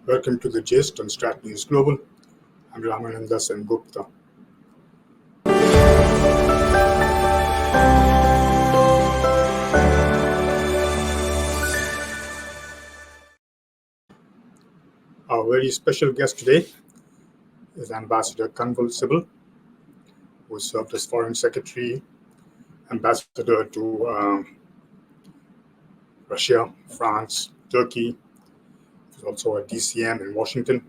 Welcome to the Gist on Strat News Global. I'm Ramananda Sengupta. Our very special guest today is Ambassador Kanwal Sibal, who served as Foreign Secretary, Ambassador to Russia, France, Turkey. He's also at DCM in Washington,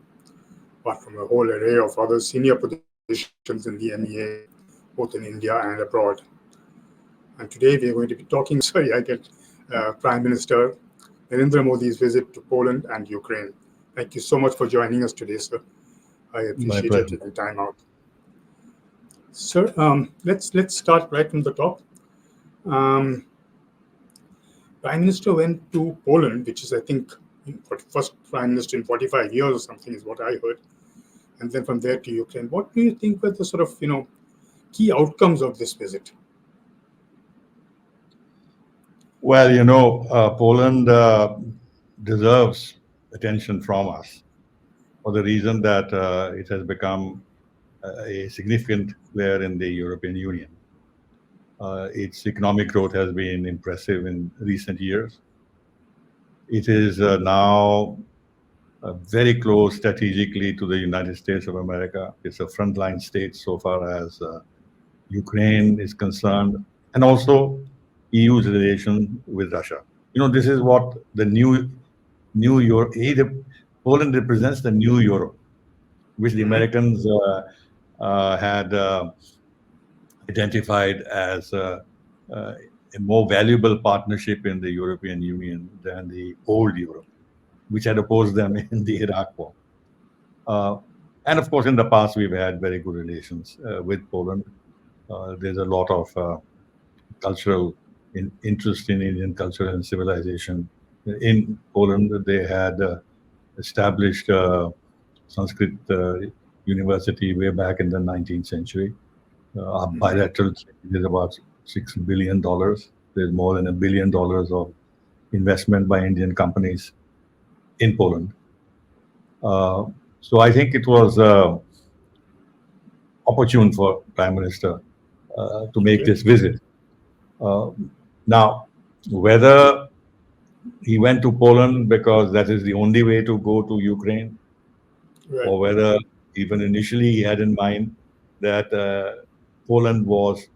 apart from a whole array of other senior positions in the MEA, both in India and abroad. And today we are going to be talking, Prime Minister Narendra Modi's visit to Poland and Ukraine. Thank you so much for joining us today, sir. I appreciate you taking time out. Sir, let's start right from the top. Prime Minister went to Poland, which is, I think, first Prime Minister in 45 years or something is what I heard. And then from there to Ukraine. What do you think were the sort of, key outcomes of this visit? Well, Poland deserves attention from us for the reason that it has become a significant player in the European Union. Its economic growth has been impressive in recent years. It is now very close strategically to the United States of America. It's a frontline state so far as Ukraine is concerned, and also EU's relation with Russia. This is what the new Europe. Poland represents the new Europe, which the Americans had identified as a more valuable partnership in the European Union than the old Europe, which had opposed them in the Iraq War. And of course, in the past, we've had very good relations with Poland. There's a lot of cultural interest in Indian culture and civilization. In Poland, they had established Sanskrit University way back in the 19th century. Our bilateral trade is about $6 billion. There's more than $1 billion of investment by Indian companies in Poland. So I think it was opportune for Prime Minister to make this visit. Now, whether he went to Poland because that is the only way to go to Ukraine, Right. or whether even initially he had in mind that Poland was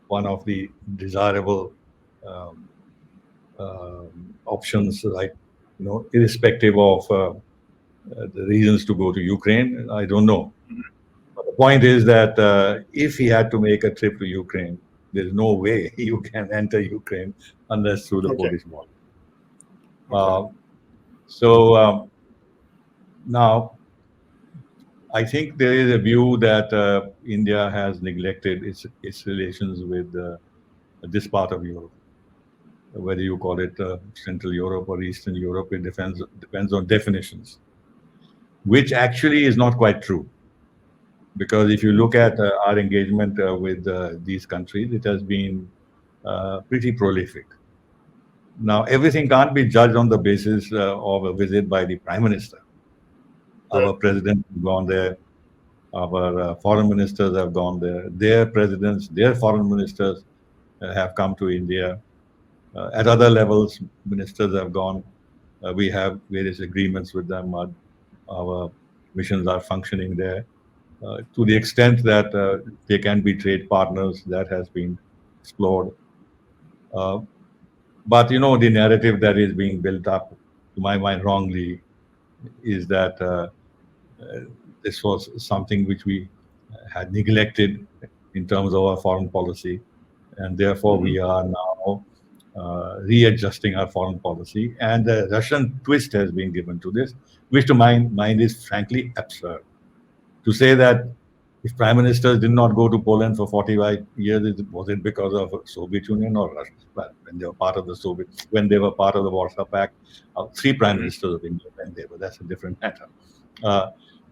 one of the desirable options, like, irrespective of the reasons to go to Ukraine, I don't know. But the point is that if he had to make a trip to Ukraine, there's no way you can enter Ukraine unless through the Polish border. Now, I think there is a view that India has neglected its relations with this part of Europe. Whether you call it Central Europe or Eastern Europe, it depends on definitions, which actually is not quite true. Because if you look at our engagement with these countries, it has been pretty prolific. Now, everything can't be judged on the basis of a visit by the Prime Minister. Right. Our president has gone there. Our foreign ministers have gone there. Their presidents, their foreign ministers have come to India. At other levels, ministers have gone. We have various agreements with them. Our missions are functioning there. To the extent that they can be trade partners, that has been explored. But the narrative that is being built up, to my mind wrongly, is that this was something which we had neglected in terms of our foreign policy, and therefore we are now readjusting our foreign policy. And the Russian twist has been given to this, which to my mind is frankly absurd. To say that if prime ministers did not go to Poland for 45 years, was it because of Soviet Union or Russia? Well, when they were part of the Warsaw Pact, 3 prime ministers of India went there, but that's a different matter.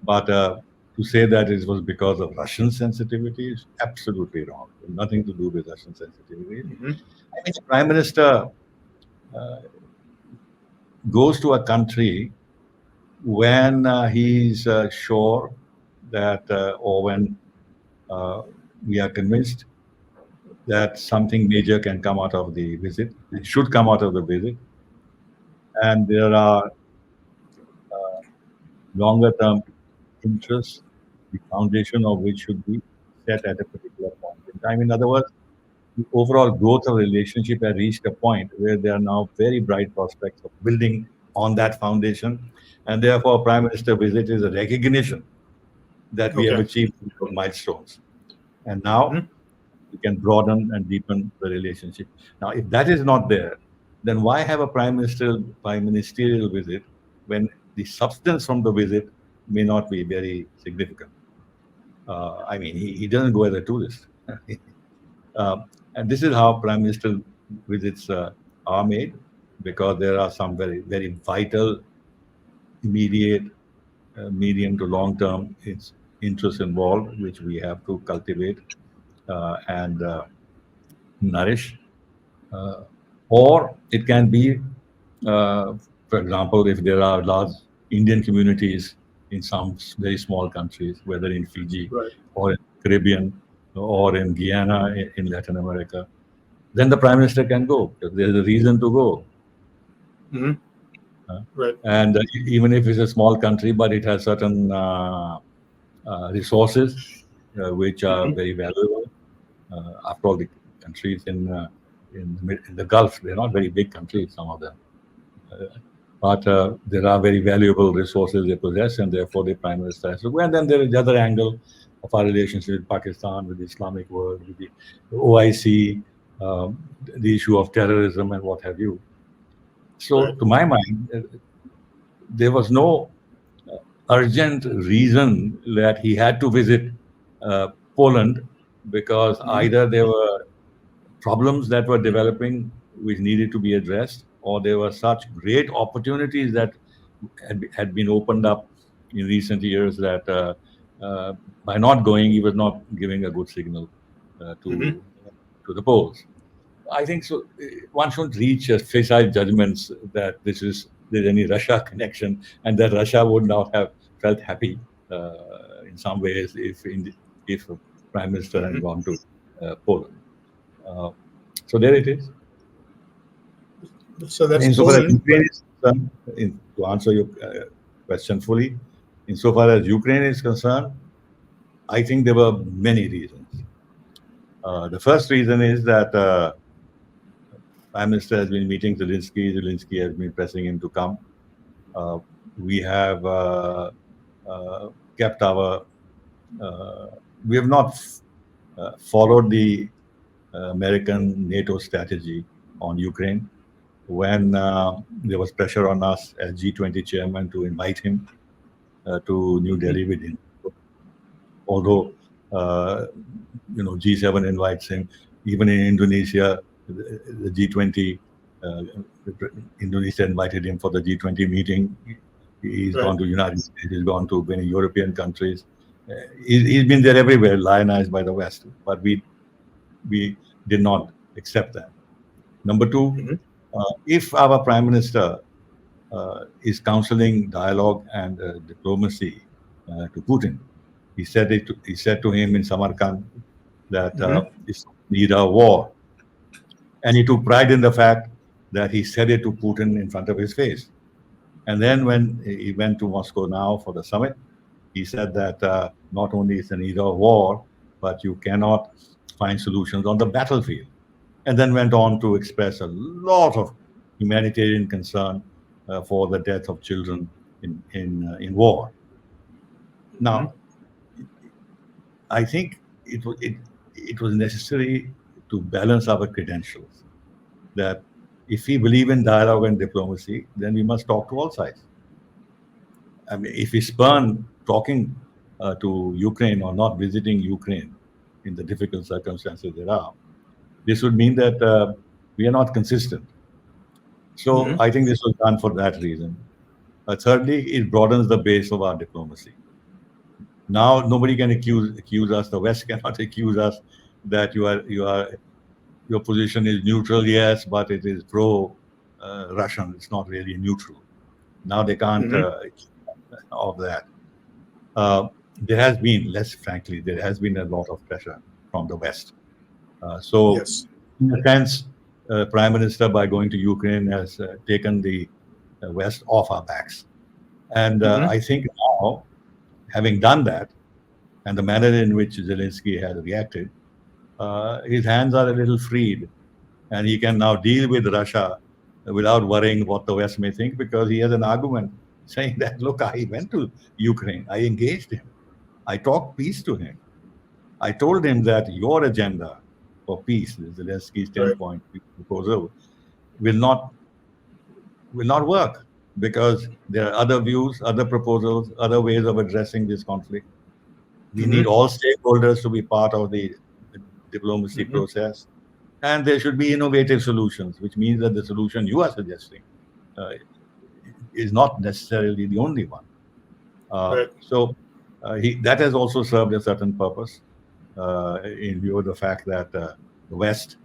But to say that it was because of Russian sensitivity is absolutely wrong. Nothing to do with Russian sensitivity. I mean, the prime minister goes to a country when he's sure that, or when we are convinced that something major can come out of the visit, it should come out of the visit, and there are longer term interests, the foundation of which should be set at a particular point in time. In other words, the overall growth of relationship has reached a point where there are now very bright prospects of building on that foundation. And therefore, Prime Minister visit is a recognition that we have achieved milestones. And now we can broaden and deepen the relationship. Now, if that is not there, then why have a prime ministerial visit when the substance from the visit may not be very significant? I mean, he doesn't go as a tourist. And this is how prime minister visits are made, because there are some very, very vital, immediate, medium to long term interests involved, which we have to cultivate and nourish. Or it can be, for example, if there are large Indian communities in some very small countries, whether in Fiji or in Caribbean or in Guyana in Latin America, then the prime minister can go because there's a reason to go. And even if it's a small country, but it has certain resources which are very valuable. After all, the countries in the Gulf, they're not very big countries, some of them. But there are very valuable resources they possess, and therefore the prime minister has to go. And then there is the other angle of our relationship with Pakistan, with the Islamic world, with the OIC, the issue of terrorism and what have you. So to my mind, there was no urgent reason that he had to visit Poland, because either there were problems that were developing which needed to be addressed, or there were such great opportunities that had been opened up in recent years that by not going, he was not giving a good signal to the polls. I think so. One shouldn't reach facile judgments that there's any Russia connection, and that Russia would not have felt happy in some ways if a prime minister had gone to Poland. So there it is. So that's insofar as Ukraine is concerned, to answer your question fully, insofar as Ukraine is concerned, I think there were many reasons. The first reason is that Prime Minister has been meeting Zelensky. Zelensky has been pressing him to come. We have kept our. We have not followed the American NATO strategy on Ukraine when there was pressure on us as G20 chairman to invite him to New Delhi with him. Although G7 invites him, even in Indonesia, the G20, Indonesia invited him for the G20 meeting. He's gone to United States. He's gone to many European countries. He's been there everywhere, lionized by the West. But we did not accept that. Number two, if our prime minister is counseling dialogue and diplomacy to Putin, he said to him in Samarkand that it's need a war, and he took pride in the fact that he said it to Putin in front of his face. And then when he went to Moscow now for the summit, he said that not only is the need of war, but you cannot find solutions on the battlefield. And then went on to express a lot of humanitarian concern for the death of children in war. Now, I think it was necessary to balance our credentials. That if we believe in dialogue and diplomacy, then we must talk to all sides. I mean, if we spurn talking to Ukraine or not visiting Ukraine in the difficult circumstances there are, this would mean that we are not consistent. So I think this was done for that reason. Thirdly, it broadens the base of our diplomacy. Now nobody can accuse us. The West cannot accuse us that your position is neutral, yes, but it is pro-Russian. It's not really neutral. Now they can't of that. Uh, there has been, less frankly, there has been a lot of pressure from the West. So, Yes. in a sense, Prime Minister, by going to Ukraine, has taken the West off our backs. And Hmm. I think now, having done that, and the manner in which Zelensky has reacted, his hands are a little freed, and he can now deal with Russia without worrying what the West may think, because he has an argument saying that, look, I went to Ukraine, I engaged him, I talked peace to him. I told him that your agenda for peace, Zelensky's 10 Right. point proposal, will not will not work, because there are other views, other proposals, other ways of addressing this conflict. We need Hmm. all stakeholders to be part of the diplomacy Hmm. process, and there should be innovative solutions, which means that the solution you are suggesting uh, is not necessarily the only one. Right. That has also served a certain purpose, in view of the fact that the West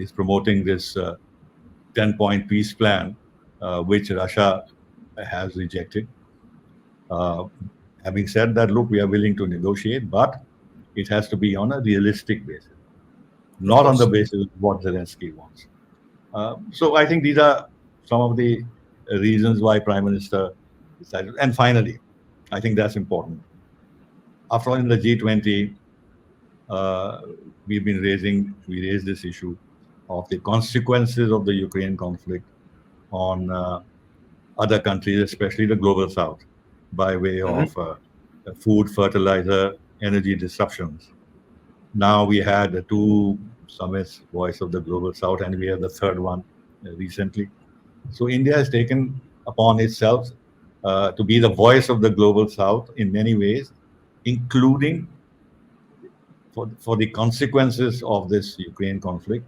is promoting this 10-point peace plan, which Russia has rejected. Uh, Having said that, look, we are willing to negotiate, but it has to be on a realistic basis, Of not on the course. basis of what Zelensky wants. So I think these are some of the reasons why Prime Minister decided. And finally, I think that's important. After all, in the G20, uh, we raised this issue of the consequences of the Ukraine conflict on other countries, especially the global south, by way Hmm. of food, fertilizer, energy disruptions. Now we had the two summits, Voice of the Global South, and we have the third one recently. So India has taken upon itself to be the voice of the global south in many ways, including for the consequences of this Ukraine conflict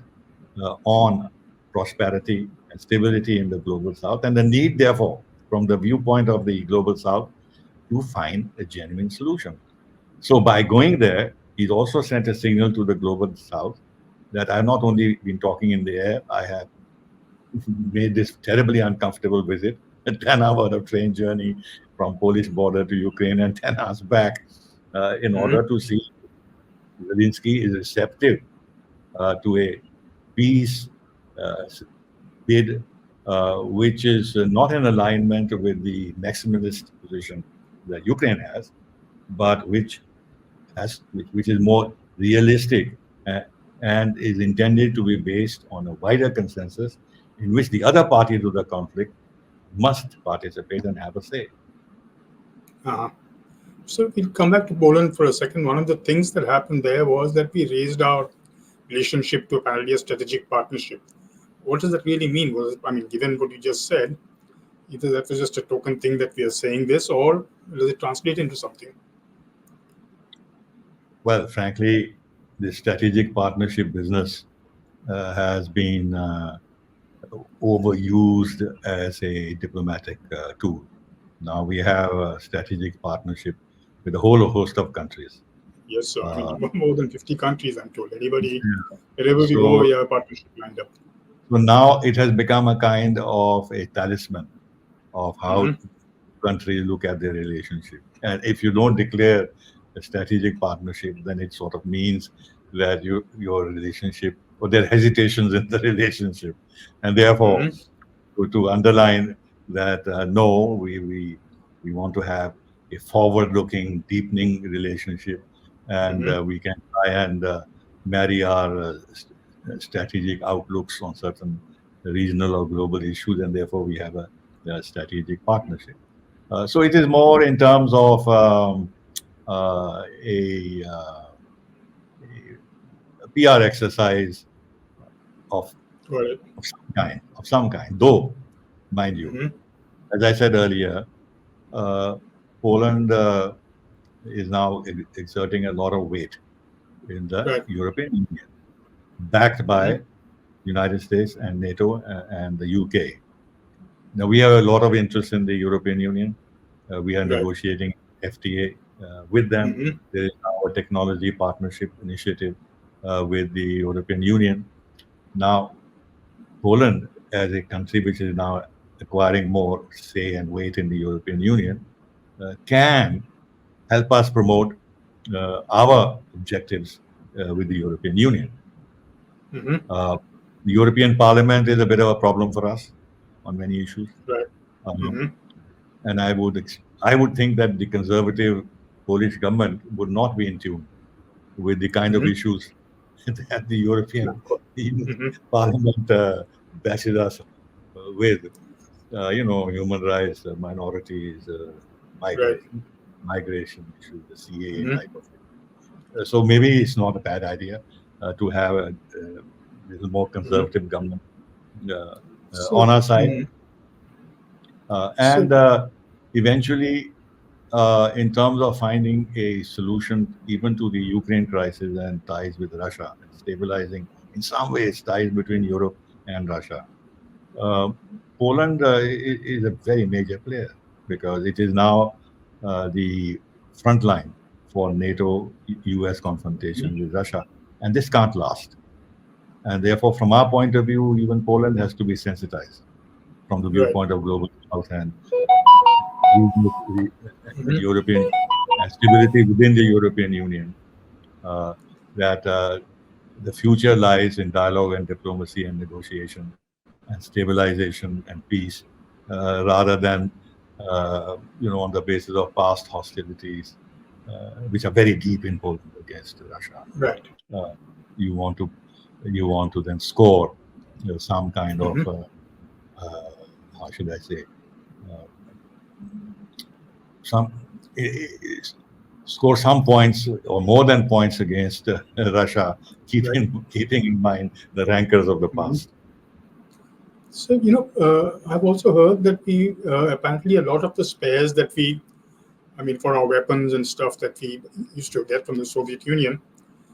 on prosperity and stability in the global south, and the need, therefore, from the viewpoint of the global south, to find a genuine solution. So by going there, he's also sent a signal to the global south that I've not only been talking in the air, I have made this terribly uncomfortable visit, a 10-hour of train journey from Polish border to Ukraine and 10 hours back, in Hmm. order to see Zelensky is receptive to a peace uh, bid, which is not in alignment with the maximalist position that Ukraine has, but which is more realistic, uh, and is intended to be based on a wider consensus in which the other party to the conflict must participate and have a say. Uh, so we'll come back to Poland for a second. One of the things that happened there was that we raised our relationship to apparently a strategic partnership. What does that really mean? Was it, I mean, given what you just said, either that was just a token thing that we are saying this, or does it translate into something? Well, frankly, the strategic partnership business has been overused as a diplomatic tool. Now we have a strategic partnership with a whole host of countries. Yes, sir. I Uh, mean, more than 50 countries, I'm told. Wherever we go, so, we have a partnership lined up. so now it has become a kind of a talisman of Hmm. how countries look at their relationship. And if you don't declare a strategic partnership, then it sort of means that your relationship, or there are hesitations in the relationship, and therefore Hmm. to underline that no, we want to have a forward-looking, deepening relationship, and Hmm. we can try and marry our strategic outlooks on certain regional or global issues, and therefore we have a strategic partnership. So it is more in terms of a, a PR exercise of, Got it. of some kind. Though, mind you, Hmm. as I said earlier, uh, Poland is now exerting a lot of weight in the Right. European Union, backed Hmm. by United States and NATO and the UK. Now we have a lot of interest in the European Union. We are Right. negotiating FTA with them. Hmm. There is now a technology partnership initiative with the European Union. Now, Poland, as a country which is now acquiring more say and weight in the European Union, can help us promote our objectives with the European Union. The European Parliament is a bit of a problem for us on many issues. Right. And I would think that the conservative Polish government would not be in tune with the kind of issues that the European Parliament bashes us with. Human rights, minorities, migration issues, the CAA type of thing. So maybe it's not a bad idea to have a little more conservative government on our side. Eventually, in terms of finding a solution even to the Ukraine crisis and ties with Russia, and stabilizing in some ways ties between Europe and Russia, Poland is a very major player because it is now the front line for NATO-US confrontation with Russia, and this can't last. And therefore, from our point of view, even Poland has to be sensitized from the viewpoint of global South and European stability within the European Union. That the future lies in dialogue and diplomacy and negotiation and stabilization and peace, rather than on the basis of past hostilities, which are very deep in Poland against Russia. Right. You want to then score some kind of how should I say score some points or more than points against Russia, keeping in mind the rancors of the past. So, I've also heard that we apparently a lot of the spares that for our weapons and stuff that we used to get from the Soviet Union,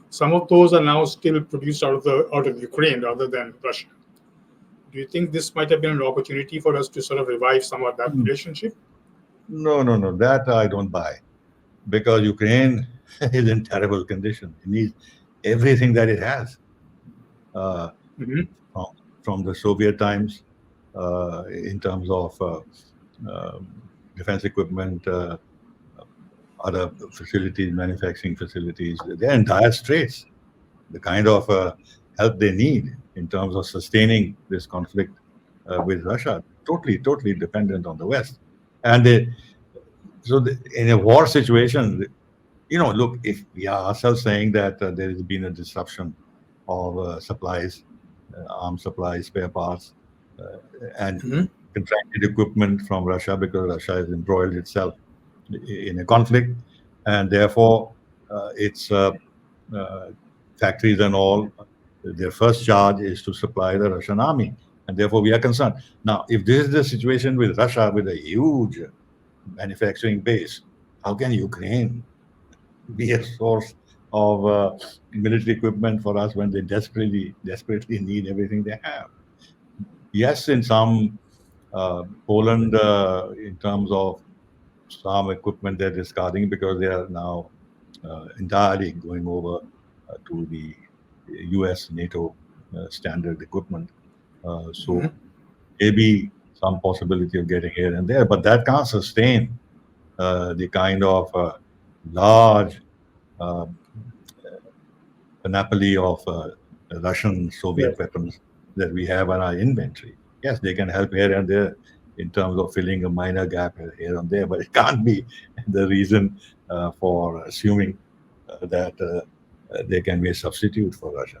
some of those are now still produced out of Ukraine rather than Russia. Do you think this might have been an opportunity for us to sort of revive some of that relationship? No. That I don't buy, because Ukraine is in terrible condition. It needs everything that it has from the Soviet times in terms of defense equipment, other facilities, manufacturing facilities. They're in dire straits. The kind of help they need in terms of sustaining this conflict with Russia, totally dependent on the West. And in a war situation, look, if we are ourselves saying that there has been a disruption of supplies, arms supplies, spare parts, and contracted equipment from Russia, because Russia has embroiled itself in a conflict, and therefore its factories and all, their first charge is to supply the Russian army, and therefore we are concerned. Now, if this is the situation with Russia, with a huge manufacturing base, how can Ukraine be a source of military equipment for us when they desperately need everything they have? Yes, in some Poland, in terms of some equipment they're discarding because they are now entirely going over to the US NATO standard equipment. So maybe some possibility of getting here and there, but that can't sustain the kind of large panoply of Russian Soviet weapons that we have in our inventory. Yes, they can help here and there in terms of filling a minor gap here and there, but it can't be the reason for assuming that they can be a substitute for Russia.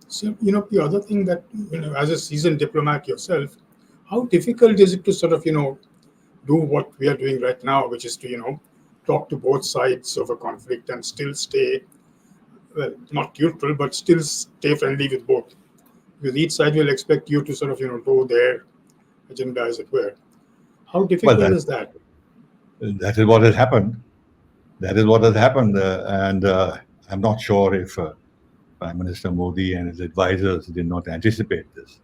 So, the other thing that, as a seasoned diplomat yourself, how difficult is it to sort of, do what we are doing right now, which is to, talk to both sides of a conflict and still stay, well, not neutral, but still stay friendly with both? Because each side will expect you to sort of, do their agenda, as it were. How difficult is that? That is what has happened. And I'm not sure if Prime Minister Modi and his advisors did not anticipate this,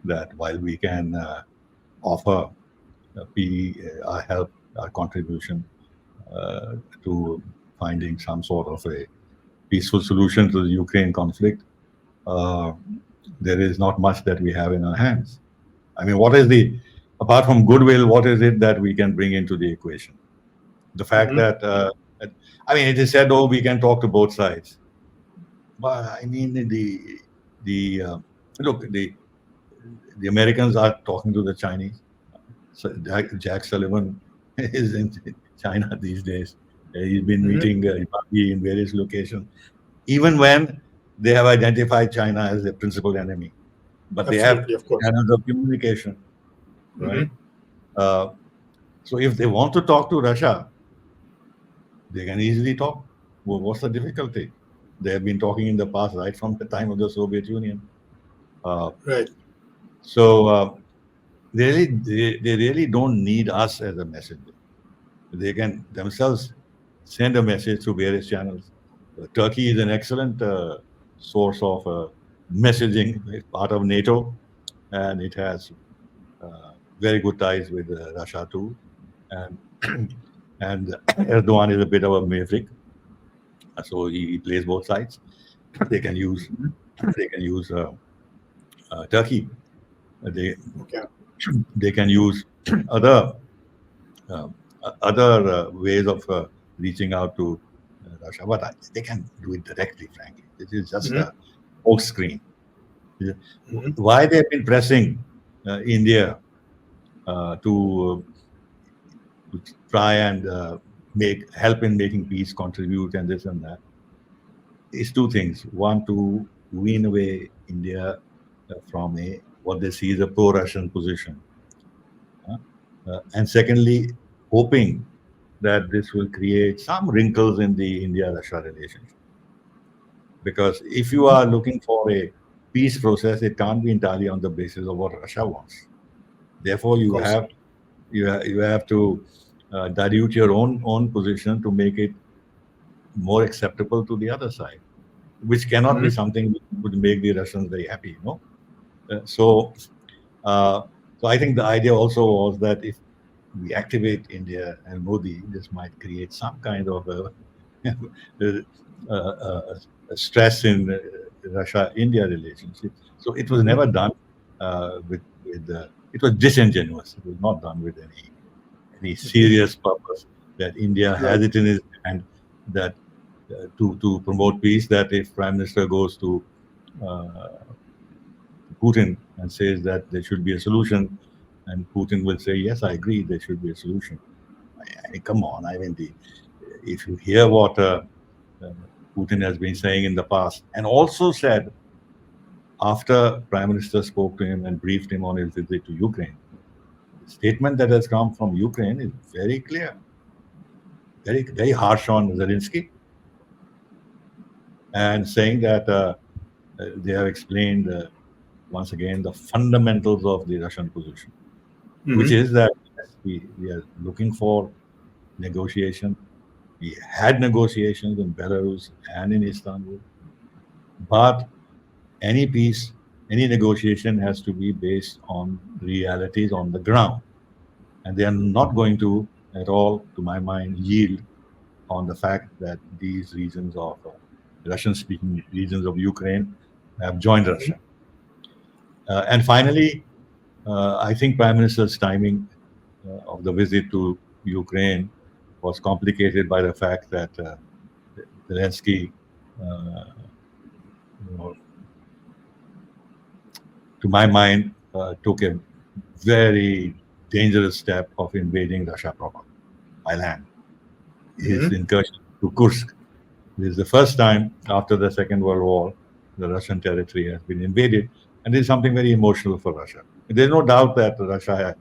that while we can offer our help, our contribution to finding some sort of a peaceful solution to the Ukraine conflict, there is not much that we have in our hands. I mean, what is the apart from goodwill, what is it that we can bring into the equation? The fact that, I mean, it is said, oh, we can talk to both sides. But I mean, look, the Americans are talking to the Chinese. So Jack Sullivan is in China these days. He's been meeting in various locations, even when they have identified China as their principal enemy. But they have Absolutely, of course. channels of communication, right? So if they want to talk to Russia, they can easily talk. Well, what's the difficulty? They have been talking in the past, right from the time of the Soviet Union. Right. So they really don't need us as a messenger. They can themselves send a message through various channels. Turkey is an excellent source of messaging. It's part of NATO, and it has very good ties with Russia too. And and Erdogan is a bit of a maverick, so he plays both sides. They can use Turkey. They can use other ways of reaching out to Russia, but they can do it directly. Frankly, this is just a smoke screen. Why they've been pressing India to try and help in making peace, contribute, and this and that, is two things. One, to wean away India from what they see as a pro-Russian position, and secondly, hoping that this will create some wrinkles in the India-Russia relationship. Because if you are looking for a peace process, it can't be entirely on the basis of what Russia wants. Therefore, you have to dilute your own position to make it more acceptable to the other side, which cannot be something that would make the Russians very happy, So I think the idea also was that if we activate India and Modi, this might create some kind of a stress in Russia-India relationship. So it was never done it was disingenuous. It was not done with any serious purpose that India has it in its hand that to promote peace, that if Prime Minister goes to Putin and says that there should be a solution, and Putin will say, yes, I agree, there should be a solution. I mean, come on. I mean, if you hear what Putin has been saying in the past, and also said after Prime Minister spoke to him and briefed him on his visit to Ukraine, the statement that has come from Ukraine is very clear, very, very harsh on Zelensky, and saying that they have explained once again the fundamentals of the Russian position, which is that we are looking for negotiation. We had negotiations in Belarus and in Istanbul, but any peace, any negotiation has to be based on realities on the ground, and they are not going to at all, to my mind, yield on the fact that these regions of Russian-speaking regions of Ukraine have joined Russia. And finally, I think Prime Minister's timing of the visit to Ukraine was complicated by the fact that Zelensky, to my mind, took a very dangerous step of invading Russia proper by land. His incursion to Kursk. This is the first time after the Second World War the Russian territory has been invaded, and this is something very emotional for Russia. There's no doubt that Russia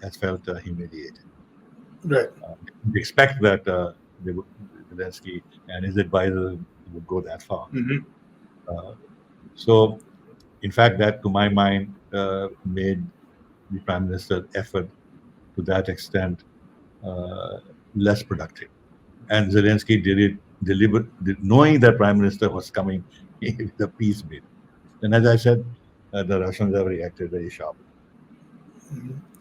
has felt humiliated. Right. We expect that Zelensky and his advisors would go that far. So, in fact, that, to my mind, made the Prime Minister's effort to that extent less productive. And Zelensky did it knowing that Prime Minister was coming with the peace bid. And as I said, the Russians have reacted very sharply.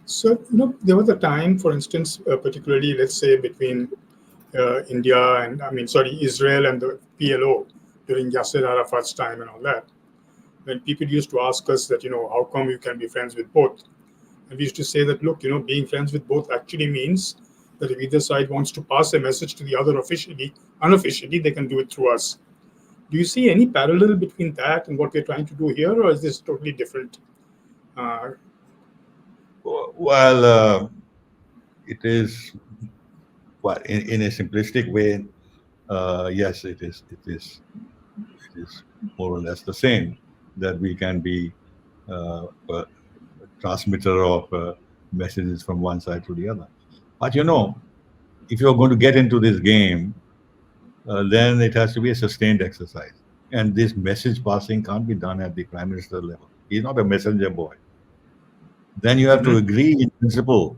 So, there was a time, for instance, particularly, let's say, between Israel and the PLO during Yasser Arafat's time and all that, when people used to ask us that, how come you can be friends with both? And we used to say that, look, being friends with both actually means that if either side wants to pass a message to the other unofficially, they can do it through us. Do you see any parallel between that and what we're trying to do here, or is this totally different? Well, it is, well, in a simplistic way, yes, it is more or less the same, that we can be a transmitter of messages from one side to the other. But if you're going to get into this game, then it has to be a sustained exercise. And this message passing can't be done at the Prime Minister level. He's not a messenger boy. Then you have to agree in principle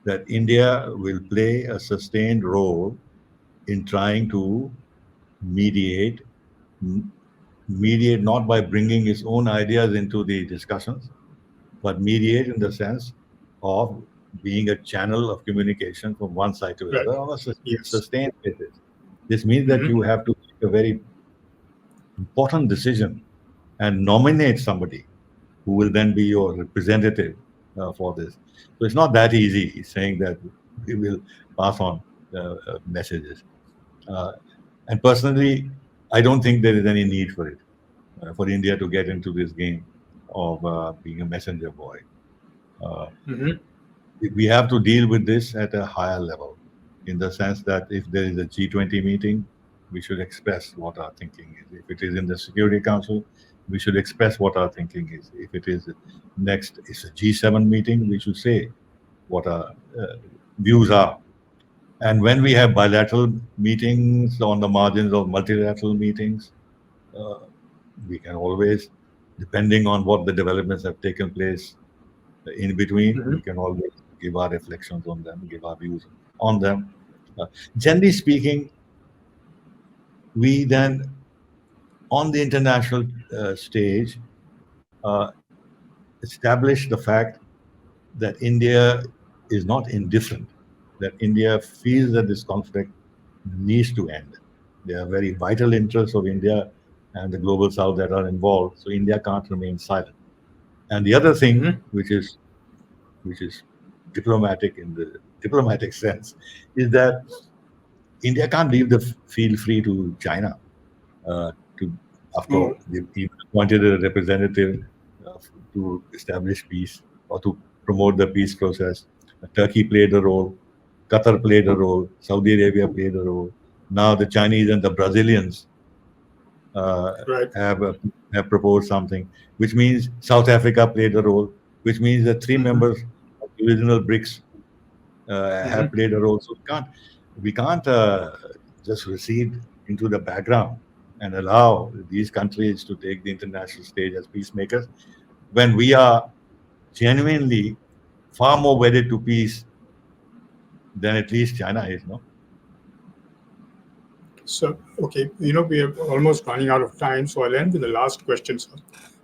that India will play a sustained role in trying to mediate not by bringing its own ideas into the discussions, but mediate in the sense of being a channel of communication from one side to the other on a sustained basis. This means that you have to make a very important decision and nominate somebody who will then be your representative for this. So it's not that easy saying that we will pass on messages. And personally, I don't think there is any need for it, for India to get into this game of being a messenger boy. We have to deal with this at a higher level, in the sense that if there is a G20 meeting, we should express what our thinking is. If it is in the Security Council, we should express what our thinking is. If it is next, it's a G7 meeting, we should say what our views are. And when we have bilateral meetings on the margins of multilateral meetings, we can always, depending on what the developments have taken place in between, we can always give our reflections on them, give our views on them. Generally speaking, we then, on the international stage, establish the fact that India is not indifferent, that India feels that this conflict needs to end. There are very vital interests of India and the global south that are involved, so India can't remain silent. And the other thing, which is diplomatic in the diplomatic sense, is that India can't leave the field free to China. Of course, they wanted a representative to establish peace or to promote the peace process. Turkey played a role, Qatar played a role, Saudi Arabia played a role. Now the Chinese and the Brazilians have proposed something, which means South Africa played a role, which means that three members of the original BRICS have played a role. So we can't just recede into the background and allow these countries to take the international stage as peacemakers when we are genuinely far more wedded to peace than at least China is, no? So, okay, we are almost running out of time, so I'll end with the last question, sir.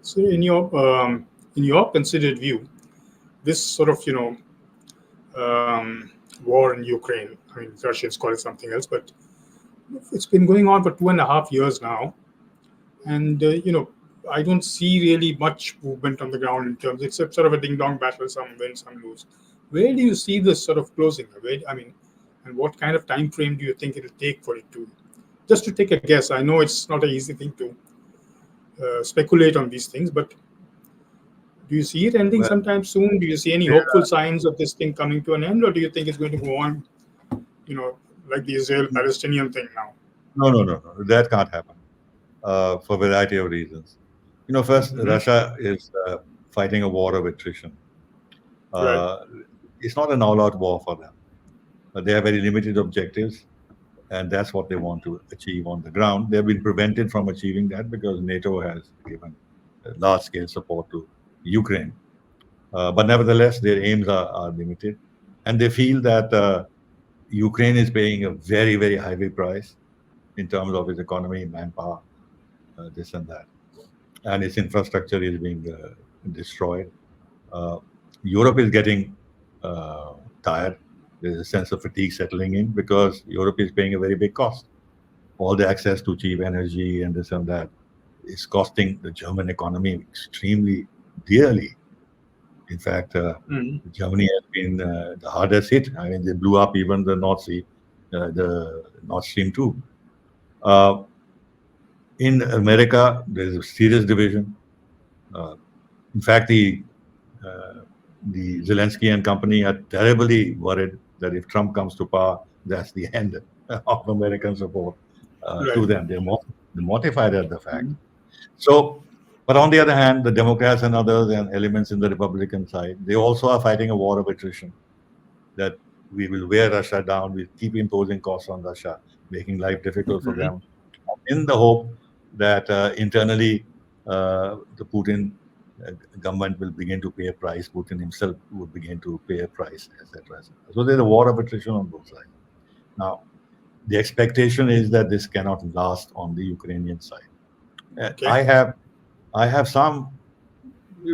So, in your considered view, this sort of war in Ukraine, I mean, Russians call it something else, but it's been going on for 2.5 years now, and I don't see really much movement on the ground in terms, except sort of a ding-dong battle, some win, some lose. Where do you see this sort of closing? And what kind of time frame do you think it'll take for it to? Just to take a guess, I know it's not an easy thing to speculate on these things, but do you see it ending sometime soon? Do you see any hopeful signs of this thing coming to an end, or do you think it's going to go on, like the Israel-Palestinian thing now? No. That can't happen for a variety of reasons. First, Russia is fighting a war of attrition. It's not an all-out war for them. They have very limited objectives, and that's what they want to achieve on the ground. They've been prevented from achieving that because NATO has given large-scale support to Ukraine. But nevertheless, their aims are limited, and they feel that Ukraine is paying a very, very heavy price in terms of its economy, manpower, this and that. And its infrastructure is being destroyed. Europe is getting tired. There's a sense of fatigue settling in because Europe is paying a very big cost. All the access to cheap energy and this and that is costing the German economy extremely dearly. In fact, Mhm. Germany has been the hardest hit. I mean, they blew up even the North Sea, the Nord Stream 2. Uh, in America, there is a serious division. Uh, in fact, the Zelensky and company are terribly worried that if Trump comes to power, that's the end of American support to Right. them. They're mortified at the fact. Mhm. So, but on the other hand, the Democrats and others and elements in the Republican side, they also are fighting a war of attrition that we will wear Russia down, we'll keep imposing costs on Russia, making life difficult for Mhm. them, in the hope that internally the Putin government will begin to pay a price, Putin himself will begin to pay a price, etc. etc. So there's a war of attrition on both sides. Now, the expectation is that this cannot last on the Ukrainian side. Okay. I have some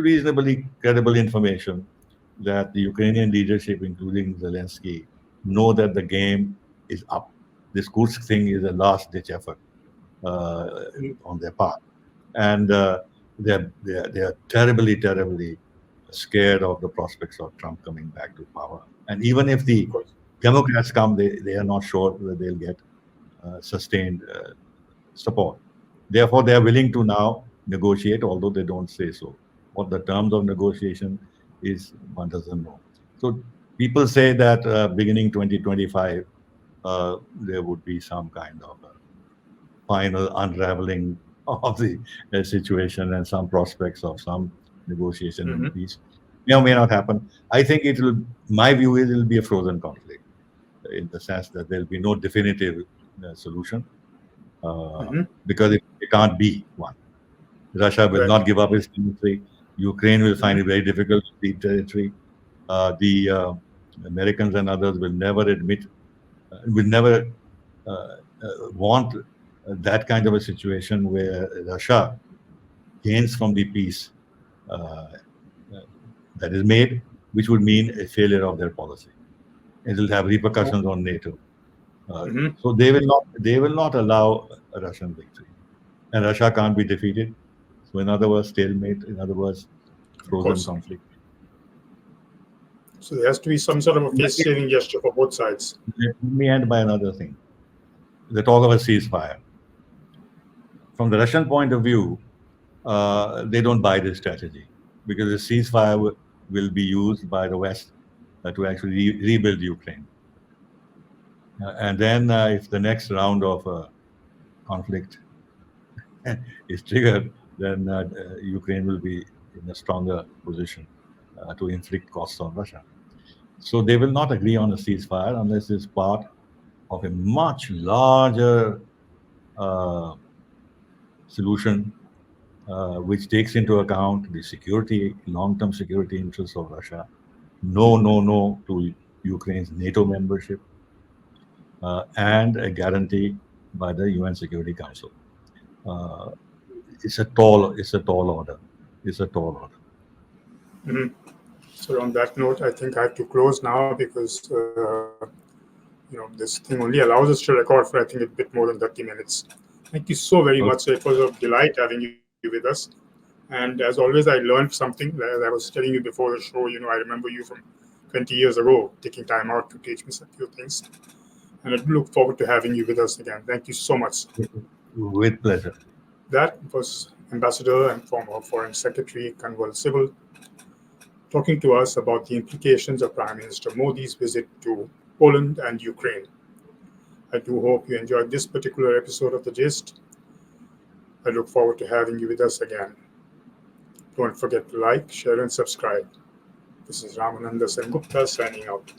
reasonably credible information that the Ukrainian leadership, including Zelensky, know that the game is up. This Kursk thing is a last-ditch effort uh, Mhm. on their part, and they're terribly scared of the prospects of Trump coming back to power. And even if Of the course. Democrats come, they are not sure that they'll get sustained support. Therefore, they are willing to now negotiate, although they don't say so. What the terms of negotiation is, one doesn't know. So people say that beginning 2025, there would be some kind of final unraveling of the situation and some prospects of some negotiation and Mhm. peace. May or may not happen. I think it will. My view is it will be a frozen conflict in the sense that there will be no definitive solution Mhm. because it can't be one. Russia will Right. not give up its territory. Ukraine will find Mhm. it very difficult to leave territory. The Americans and others will never want that kind of a situation where Russia gains from the peace uh, that is made, which would mean a failure of their policy. It will have Oh. repercussions on NATO. Mhm. So they will not allow a Russian victory, and Russia can't be defeated. So in other words, stalemate. In other words, Of frozen course. conflict. So there has to be some sort of a Let me, face-saving gesture for both sides. let me end by another thing. The talk of a ceasefire. From the Russian point of view, they don't buy this strategy because the ceasefire will be used by the West to actually rebuild Ukraine. And then, if the next round of conflict is triggered, then Ukraine will be in a stronger position to inflict costs on Russia. So they will not agree on a ceasefire unless it's part of a much larger uh, solution which takes into account the security, long-term security interests of Russia. No, no, no to Ukraine's NATO membership, and a guarantee by the UN Security Council. Uh, it's a tall order. It's a tall order. Mhm. So on that note, I think I have to close now because this thing only allows us to record for I think a bit more than 30 minutes. Thank you so very much. Okay. So it was a delight having you with us. And as always, I learned something. As I was telling you before the show, I remember you from 20 years ago taking time out to teach me a few things. And I look forward to having you with us again. Thank you so much. With pleasure. That was Ambassador and former Foreign Secretary Kanwal Sibal talking to us about the implications of Prime Minister Modi's visit to Poland and Ukraine. I do hope you enjoyed this particular episode of The Gist. I look forward to having you with us again. Don't forget to like, share, and subscribe. This is Ramananda Sengupta signing out.